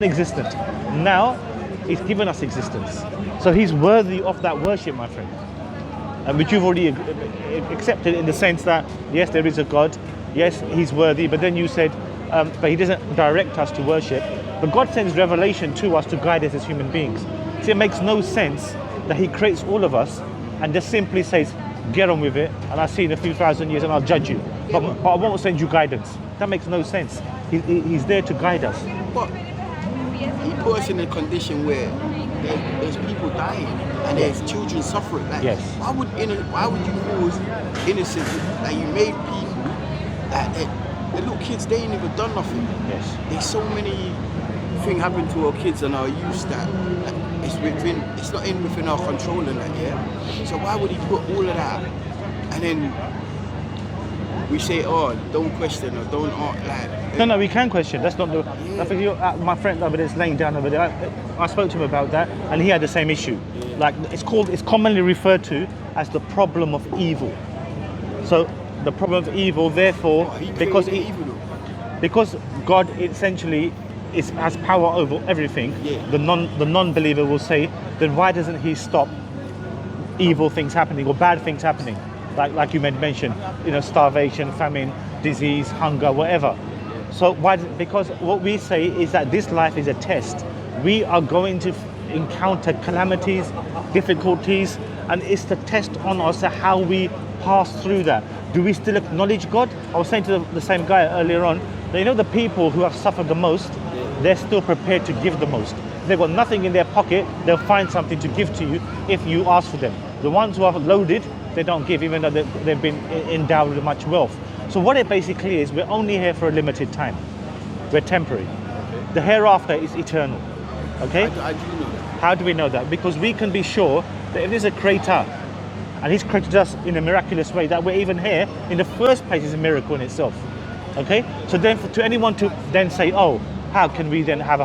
existent. Now, he's given us existence. So he's worthy of that worship, my friend. And which you've already accepted in the sense that, yes, there is a God. Yes, he's worthy. But then you said, but he doesn't direct us to worship. But God sends revelation to us to guide us as human beings. See, it makes no sense that he creates all of us and just simply says, get on with it, and I'll see you in a few thousand years and I'll judge you. But I won't send you guidance. That makes no sense. He's there to guide us. But he put us in a condition where there's people dying and there's children suffering. Like, yes. Why would you cause innocent? Like, you made people that the little kids, they ain't even done nothing. Yes. There's so many things happen to our kids and our youth that it's not within our control and that, yeah. So why would he put all of that and then we say, oh, don't question or don't like. No, we can question. That's not the. Yeah. I think my friend over there is laying down over there. I spoke to him about that, and he had the same issue. Yeah. Like it's commonly referred to as the problem of evil. So the problem of evil, therefore, because God essentially has power over everything. Yeah. The non-believer will say, then why doesn't he stop evil things happening or bad things happening? Like you mentioned, starvation, famine, disease, hunger, whatever. So why? Because what we say is that this life is a test. We are going to encounter calamities, difficulties, and it's the test on us how we pass through that. Do we still acknowledge God? I was saying to the same guy earlier on, that, the people who have suffered the most, they're still prepared to give the most. If they've got nothing in their pocket, they'll find something to give to you if you ask for them. The ones who are loaded, they don't give, even though they've been endowed with much wealth. So what it basically is, we're only here for a limited time. We're temporary. Okay. The hereafter is eternal. Okay? I do know that. How do we know that? Because we can be sure that if there's a creator, and he's created us in a miraculous way, that we're even here in the first place is a miracle in itself. Okay? So then to anyone to then say, oh, how can we then have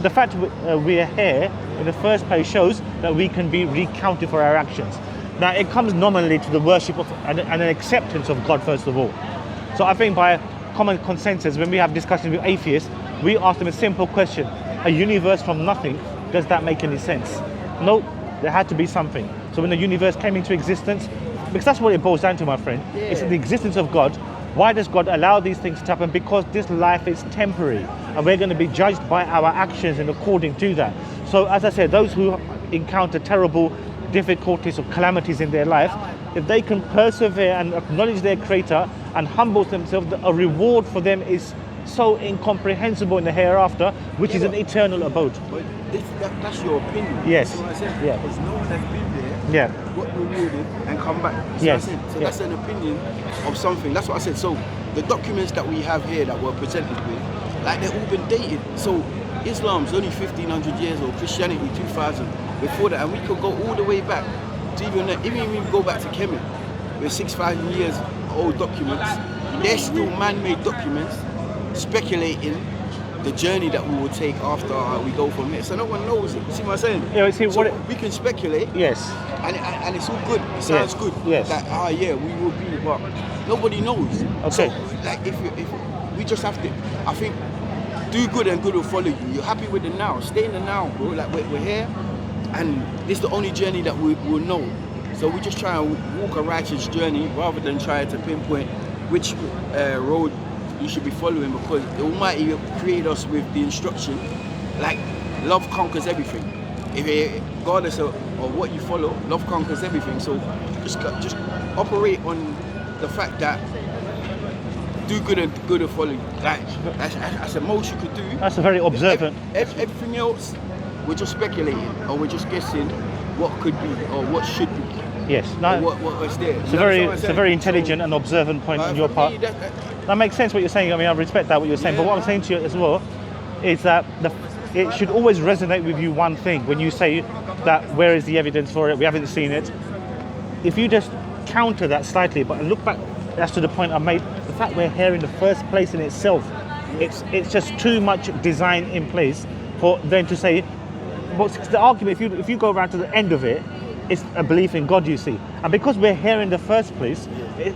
the fact we're here in the first place shows that we can be recounted for our actions. Now it comes nominally to the worship of and an acceptance of God first of all. So I think by common consensus, when we have discussions with atheists, we ask them a simple question: a universe from nothing, does that make any sense? No, there had to be something. So when the universe came into existence, because that's what it boils down to, my friend, it's the existence of God. Why does God allow these things to happen? Because this life is temporary and we're going to be judged by our actions and according to that. So as I said, those who encounter terrible difficulties or calamities in their life, if they can persevere and acknowledge their creator and humble themselves, a reward for them is so incomprehensible in the hereafter, which is an eternal abode. But that's your opinion. Yes. That's what I said. Yeah. There's no one that's been there, got rewarded and come back. So Yes. So that's an opinion of something. That's what I said. So the documents that we have here that we're presented with, like, they've all been dated. So Islam's only 1,500 years old, Christianity 2,000 before that, and we could go all the way back to even go back to Kemet, with 6,000 years old documents. They're still man-made documents speculating the journey that we will take after we go from here. So no one knows it. See what I'm saying? Yeah, see, so we can speculate. Yes. And it's all good. It sounds good. Yes. That we will be, but nobody knows. Okay. So like if we just have to, I think, do good and good will follow you. You're happy with the now. Stay in the now, bro. Like we're here, and this is the only journey that we will know. So we just try and walk a righteous journey rather than try to pinpoint which road you should be following, because the Almighty created us with the instruction, like, love conquers everything. Regardless of what you follow, love conquers everything. So just operate on the fact that do good and good will follow you. Like, that's the most you could do. That's a very observant. Everything else, we're just speculating or we're just guessing what could be or what should be. Yes. No, what was there. It's a very intelligent and observant point on your part. That makes sense what you're saying. I mean, I respect that what you're saying. But what I'm saying to you as well is that it should always resonate with you one thing when you say that where is the evidence for it? We haven't seen it. If you just counter that slightly, but look back, that's to the point I made. The fact we're here in the first place in itself, it's just too much design in place for them to say. What's the argument? If you go around to the end of it, it's a belief in God, you see. And because we're here in the first place,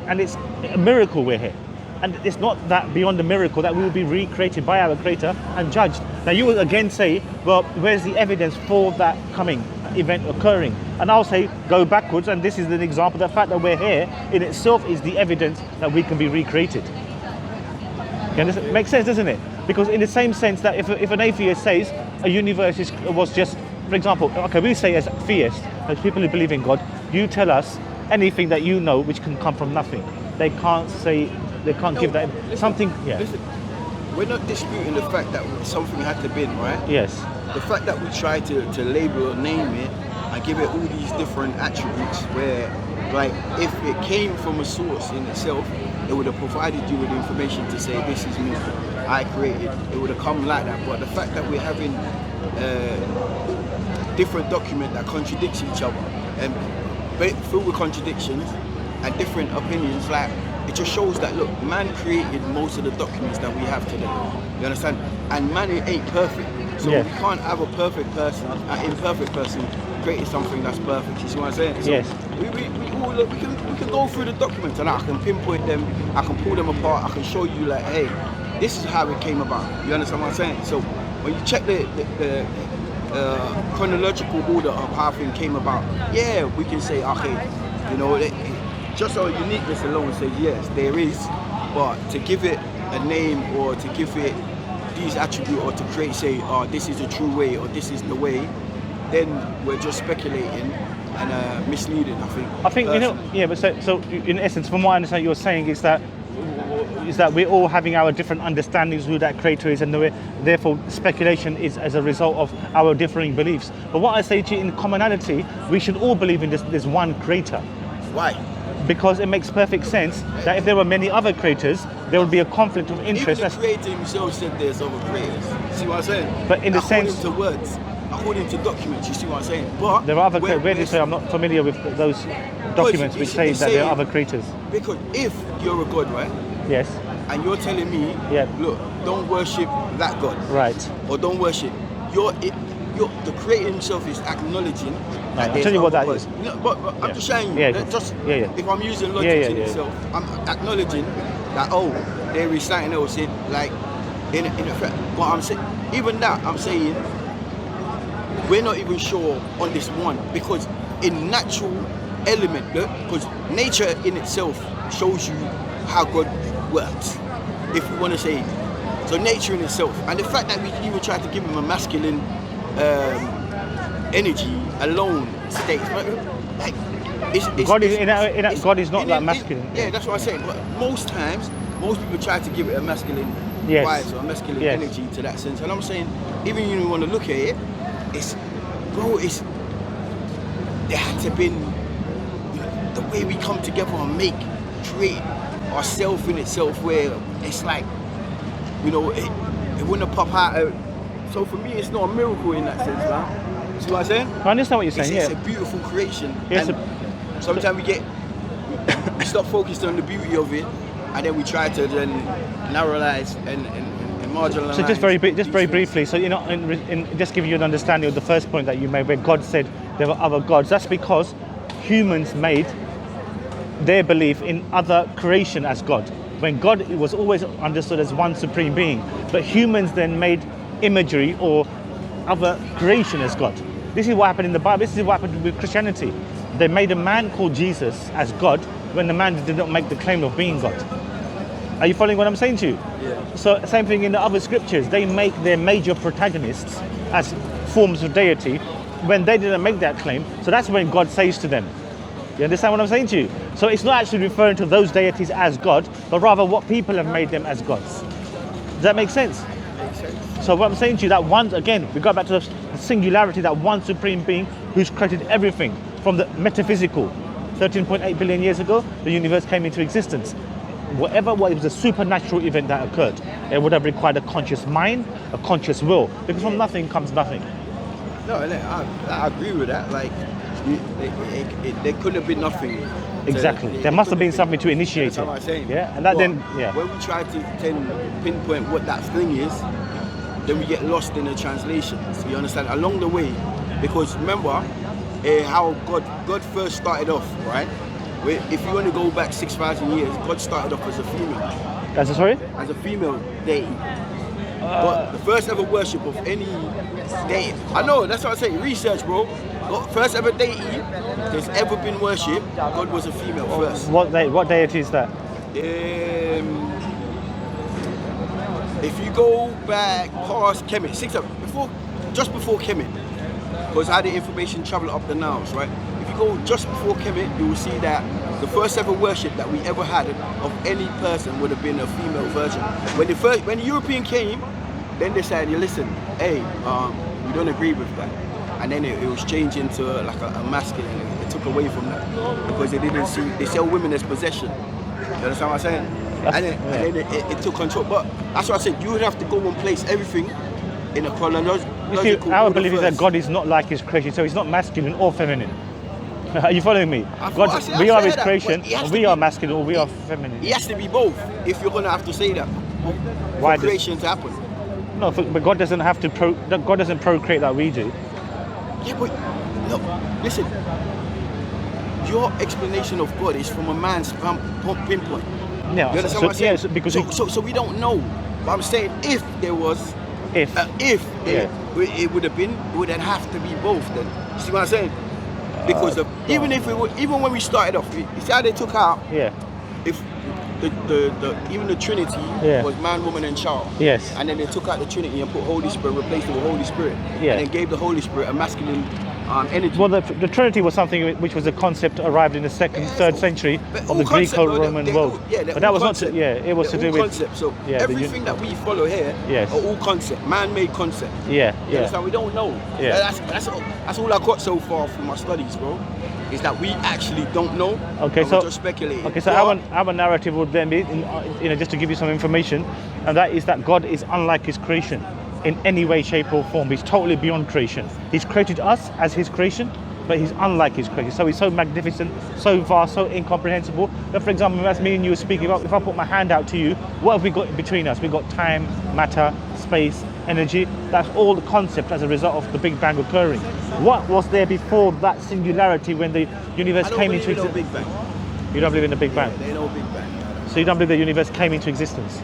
and it's a miracle we're here. And it's not that beyond a miracle that we will be recreated by our Creator and judged. Now you will again say, well, where's the evidence for that coming event occurring? And I'll say, go backwards, and this is an example. The fact that we're here in itself is the evidence that we can be recreated. It makes sense, doesn't it? Because in the same sense that if an atheist says a universe was just, for example, okay, we say as theists, as people who believe in God, you tell us anything that you know which can come from nothing. They can't say, they can't give that, listen, something, yeah. Listen, we're not disputing the fact that something had to be, right? Yes. The fact that we try to label or name it and give it all these different attributes where, like, if it came from a source in itself, it would have provided you with information to say, this is me, I created. It would have come like that. But the fact that we're having different documents that contradicts each other and filled with contradictions and different opinions, like, it just shows that, look, man created most of the documents that we have today. You understand? And man, it ain't perfect. So Yes. we can't have a perfect person, an imperfect person, creating something that's perfect. You see what I'm saying? So Yes. we can go through the documents and I can pinpoint them, I can pull them apart, I can show you, like, hey, this is how it came about. You understand what I'm saying? So when you check the chronological order of how things came about, yeah, we can say, okay, you know, just our uniqueness alone says yes, there is, but to give it a name or to give it these attributes or to create, say, oh, this is the true way or this is the way, then we're just speculating and misleading, I think. I think, you know, yeah, but so in essence, from what I understand, you're saying is that we're all having our different understandings of who that creator is, and therefore speculation is as a result of our differing beliefs. But what I say to you, in commonality, we should all believe in this one creator. Why? Because it makes perfect sense that if there were many other creators, there would be a conflict of interest. Even the creator himself said there's other creators. See what I'm saying? But in the according sense, to words, according to documents, you see what I'm saying? But there are other creators. Where do you say? I'm not familiar with those documents which say that there are other creators. Because if you're a god, right? Yes. And you're telling me, yeah, look, don't worship that god. Right. Or don't worship. The creator himself is acknowledging. I'll tell you what that is. No, but I'm just saying, if I'm using logic in itself, I'm acknowledging that, oh, there is something else in, like, in effect. But I'm saying, even that, I'm saying, we're not even sure on this one, because in natural element, because nature in itself shows you how God works, if we want to say. So nature in itself, and the fact that we even try to give him a masculine energy alone states, like, God is not that masculine. Yeah, that's what I'm saying. But most times, most people try to give it a masculine vibes or a masculine energy to that sense. And I'm saying, even if you want to look at it, there had to be the way we come together and create ourselves in itself, where it's like, you know, it wouldn't pop out. So for me, it's not a miracle in that sense, man. See what I'm saying? I understand what you're saying. It's a beautiful creation. Yes, and sometimes we stop focused on the beauty of it, and then we try to then narrowize and marginalize. So just very briefly, so in just giving you an understanding of the first point that you made, where God said there were other gods. That's because humans made their belief in other creation as God, when God was always understood as one supreme being. But humans then made imagery or other creation as God. This is what happened in the Bible. This is what happened with Christianity. They made a man called Jesus as God when the man did not make the claim of being God. Are you following what I'm saying to you? Yeah. So same thing in the other scriptures. They make their major protagonists as forms of deity when they didn't make that claim. So that's when God says to them. You understand what I'm saying to you? So it's not actually referring to those deities as God, but rather what people have made them as gods. Does that make sense? Makes sense. So what I'm saying to you, that one, again, we go back to the singularity, that one supreme being who's created everything from the metaphysical. 13.8 billion years ago, the universe came into existence. Whatever it was a supernatural event that occurred, it would have required a conscious mind, a conscious will, because from nothing comes nothing. No, I agree with that. Like, there could have been nothing. Exactly. There must have been something to initiate it. That's what I'm saying. Yeah, and that but then, when we try to pinpoint what that thing is, then we get lost in the translations. You understand? Along the way, because remember how God first started off, right? If you want to go back 6,000 years, God started off as a female. As a sorry? As a female deity. But the first ever worship of any deity. I know, that's what I say. Research, bro. But first ever deity there's ever been worshipped, God was a female first. What deity is that? If you go back past Kemet, just before Kemet, because how the information travel up the Niles, right? If you go just before Kemet, you will see that the first ever worship that we ever had of any person would have been a female version. When the European came, then they said, "You listen, hey, we don't agree with that," and then it was changed into like a masculine. It took away from that because they sell women as possession. You understand what I'm saying? And then it took control. But that's what I said. You would have to go and place everything in a chronological. You see, our belief is that God is not like His creation, so He's not masculine or feminine. Are you following me? We are His creation, and we are masculine or we are feminine. He has to be both. If you're gonna have to say that, Why for creation to happen. No, but God doesn't have to. God doesn't procreate like we do. Yeah, but look, listen. Your explanation of God is from a man's pinpoint. Yeah, you understand what I'm saying? Yeah, because so we don't know. But I'm saying if there was, it would have been, it would have to be both. Then you see what I'm saying? Because even when we started off, you see how they took out. Yeah. If even the Trinity was man, woman, and child. Yes. And then they took out the Trinity and put Holy Spirit, replaced it with Holy Spirit. Yeah. And then gave the Holy Spirit a masculine energy. Well, the Trinity was something which was a concept arrived in the third century of the Greco-Roman world. But that was concept. Not. It was to do with concept. So everything that we follow here are all concept, man-made concept. Yeah. So we don't know. Yeah. That's all I got so far from my studies, bro. Is that we actually don't know. Okay, so we're just speculating. Okay, so our narrative would then be, just to give you some information, and that is that God is unlike His creation in any way, shape, or form. He's totally beyond creation. He's created us as His creation, but He's unlike His creation. So He's so magnificent, so vast, so incomprehensible. That, for example, as me and you were speaking about, if I put my hand out to you, what have we got between us? We've got time, matter, space, energy. That's all the concept as a result of the Big Bang occurring. What was there before that singularity when the universe came into existence? Big Bang. You don't believe in the Big Bang? They know Big Bang. So you don't believe the universe came into existence?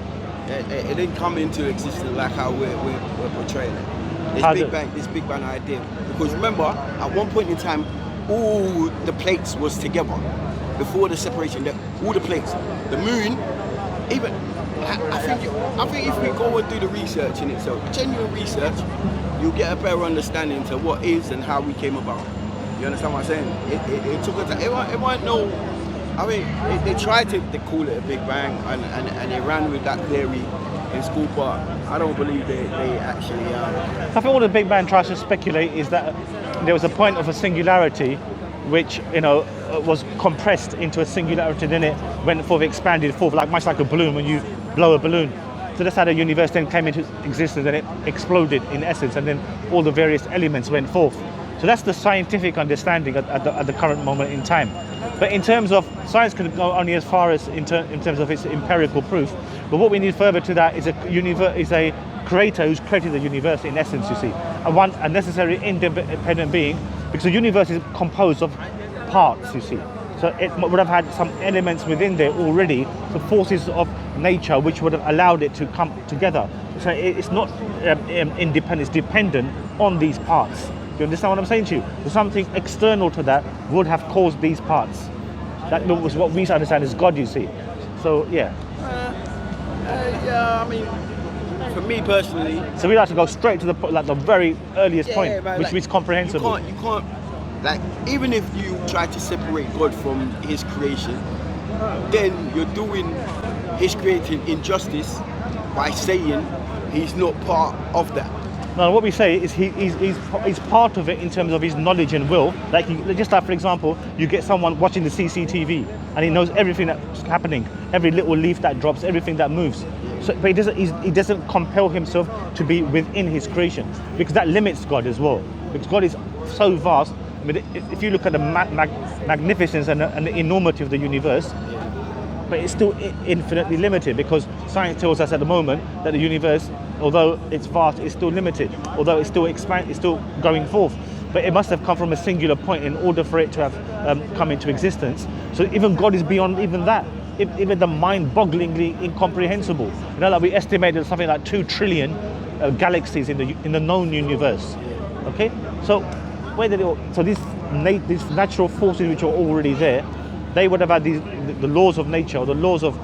It didn't come into existence like how we're portraying it. This Big Bang idea. Because remember, at one point in time, all the plates was together. Before the separation, all the plates. The moon, even, I think if we go and do the research in itself, genuine research, you'll get a better understanding to what is and how we came about. You understand what I'm saying? It took a time. It weren't no. I mean, they tried to call it a Big Bang and they ran with that theory in school, but I don't believe they actually. I think all the Big Bang tries to speculate is that there was a point of a singularity, which was compressed into a singularity. Then it went forth, expanded forth, much like a balloon when you blow a balloon. So that's how the universe then came into existence, and it exploded in essence, and then all the various elements went forth. So that's the scientific understanding at the current moment in time. But in terms of science, can go only as far as in terms of its empirical proof. But what we need further to that is a creator who's created the universe in essence. You see, a necessary independent being, because the universe is composed of parts. You see, so it would have had some elements within there already, the forces of nature, which would have allowed it to come together. So it's not independent; it's dependent on these parts. Do you understand what I'm saying to you? So something external to that would have caused these parts. That was what we understand as God, you see. So, yeah. I mean, for me personally... So we like to go straight to the very earliest point, man, which is comprehensible. You can't, even if you try to separate God from His creation, then you're doing His creating injustice by saying He's not part of that. Now, what we say is he's part of it in terms of his knowledge and will. Just like, for example, you get someone watching the CCTV and he knows everything that's happening, every little leaf that drops, everything that moves. So, but he doesn't compel himself to be within his creation, because that limits God as well. Because God is so vast. I mean, if you look at the magnificence and the enormity of the universe, but it's still infinitely limited, because science tells us at the moment that the universe, although it's vast, is still limited. Although it's still it's still going forth. But it must have come from a singular point in order for it to have come into existence. So even God is beyond even that. even the mind-bogglingly incomprehensible. You know, like we estimated something like 2 trillion galaxies in the known universe. Okay, so where did it all, so these natural forces which are already there, they would have had the laws of nature, or the laws of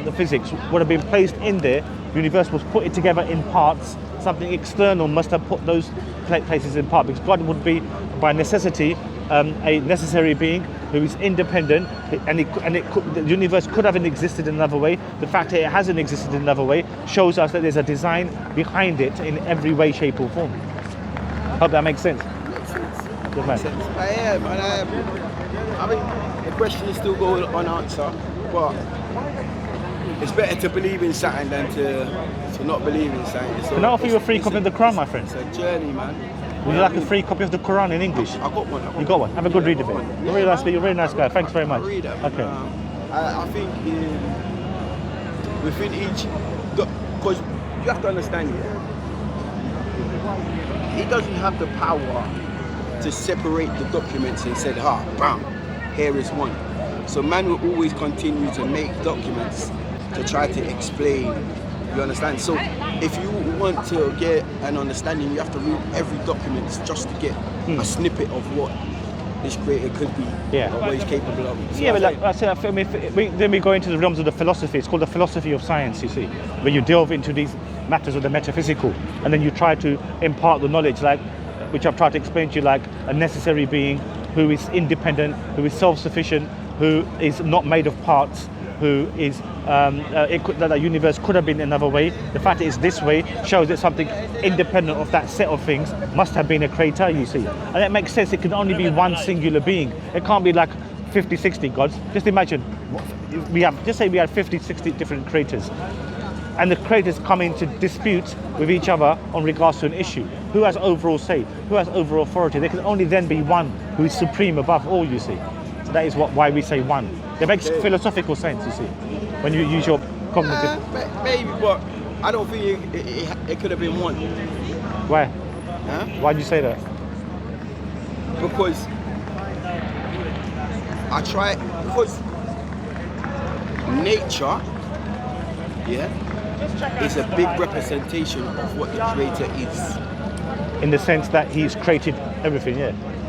the physics would have been placed in there. The universe was put it together in parts. Something external must have put those places in part, because God would be, by necessity, a necessary being who is independent, and the universe could have existed in another way. The fact that it hasn't existed in another way shows us that there's a design behind it in every way, shape, or form. Hope that makes sense. Makes sense. Good man. Makes sense. I am. I mean, the question is still going unanswered, but it's better to believe in something than to not believe in something. So Can I offer you a free copy of the Quran, my friend? It's a journey, man. Would you like a free copy of the Quran in English? I got one. You got one. Have a good read of it. You're a really nice guy. Thanks very much. I read it. Okay. I think within each, because you have to understand, he doesn't have the power to separate the documents and say, bam, here is one. So man will always continue to make documents to try to explain. You understand? So if you want to get an understanding, you have to read every document just to get a snippet of what this creator could be, or what he's capable of. So But like I said, then we go into the realms of the philosophy. It's called the philosophy of science, you see, where you delve into these matters of the metaphysical, and then you try to impart the knowledge, like, which I've tried to explain to you, like a necessary being who is independent, who is self-sufficient, who is not made of parts, who is that the universe could have been another way. The fact that it's this way shows that something independent of that set of things must have been a creator, you see. And it makes sense. It can only be one singular being. It can't be like 50, 60 gods. Just imagine, just say we had 50, 60 different creators, and the creators come into dispute with each other on regards to an issue. Who has overall say? Who has overall authority? There can only then be one who is supreme above all, you see. So that is why we say one. It makes philosophical sense, you see, when you use your cognitive. Maybe, but I don't think it could have been one. Why? Huh? Why do you say that? Because because nature, is a big representation of what the creator is. In the sense that he's created everything,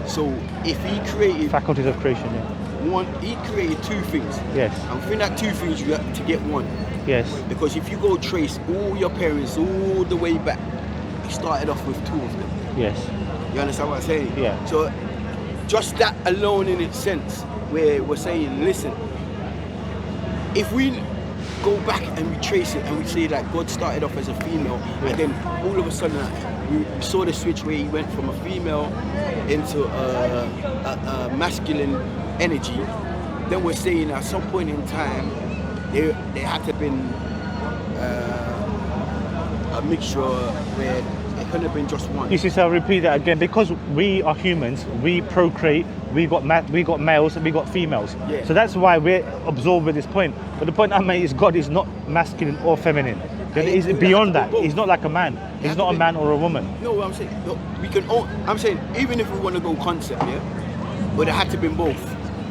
So if he created faculties of creation, he created two things. Yes. And within that two things, you have to get one. Yes. Because if you go trace all your parents all the way back, you started off with two of them. Yes. You understand what I'm saying? Yeah. So just that alone in its sense, where we're saying, listen, if we go back and we trace it and we say that God started off as a female, and then all of a sudden we saw the switch where he went from a female into a masculine energy, then we're saying at some point in time there had to have been a mixture where it couldn't have been just one. You see, so I'll repeat that again. Because we are humans, we procreate, we got males and we got females. Yeah. So that's why we're absorbed with this point. But the point I made is God is not masculine or feminine. He's beyond that. He's not like a man. He's not a man or a woman. No, I'm saying, I'm saying, even if we want to go concept, but it had to be both.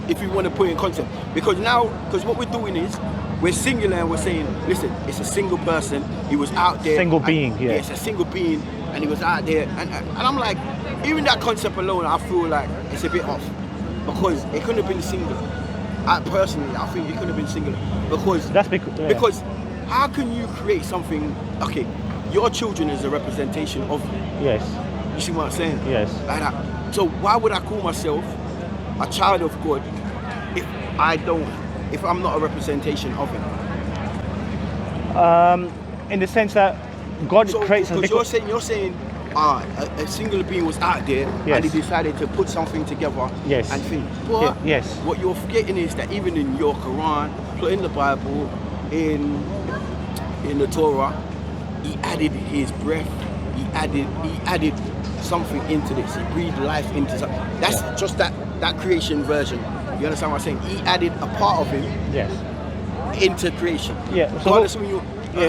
If you want to put in concept, because what we're doing is we're singular and we're saying, listen, it's a single person. He was out there. Single being, yeah. It's a single being, and he was out there, and I'm like, even that concept alone, I feel like it's a bit off, because it couldn't have been singular. Personally, I think it couldn't have been singular, because because how can you create something? Okay, your children is a representation of you. Yes. You see what I'm saying? Yes. Like that. So why would I call myself a child of God if I'm not a representation of him? In the sense that God creates us. Because you're saying a singular being was out there, and he decided to put something together and think. But what you're forgetting is that even in your Quran, in the Bible, in the Torah, he added his breath. He added something into this. He breathed life into something. That's just that creation version. You understand what I'm saying? He added a part of him into creation. Yeah. So regardless of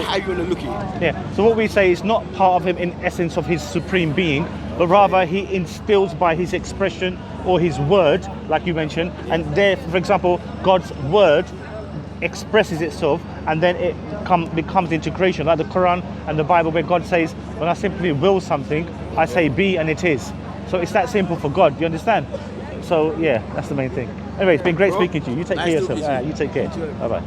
how you want to look at it. Yeah. So what we say is not part of him in essence of his supreme being, but rather he instills by his expression or his word, like you mentioned, and there, for example, God's word expresses itself, and then it becomes into creation, like the Quran and the Bible, where God says, when I simply will something, I say be and it is. So it's that simple for God, you understand? So yeah, that's the main thing. Anyway, it's been great Bro, speaking to you. You take nice care of talking yourself. to you. You take care. You too. Bye bye.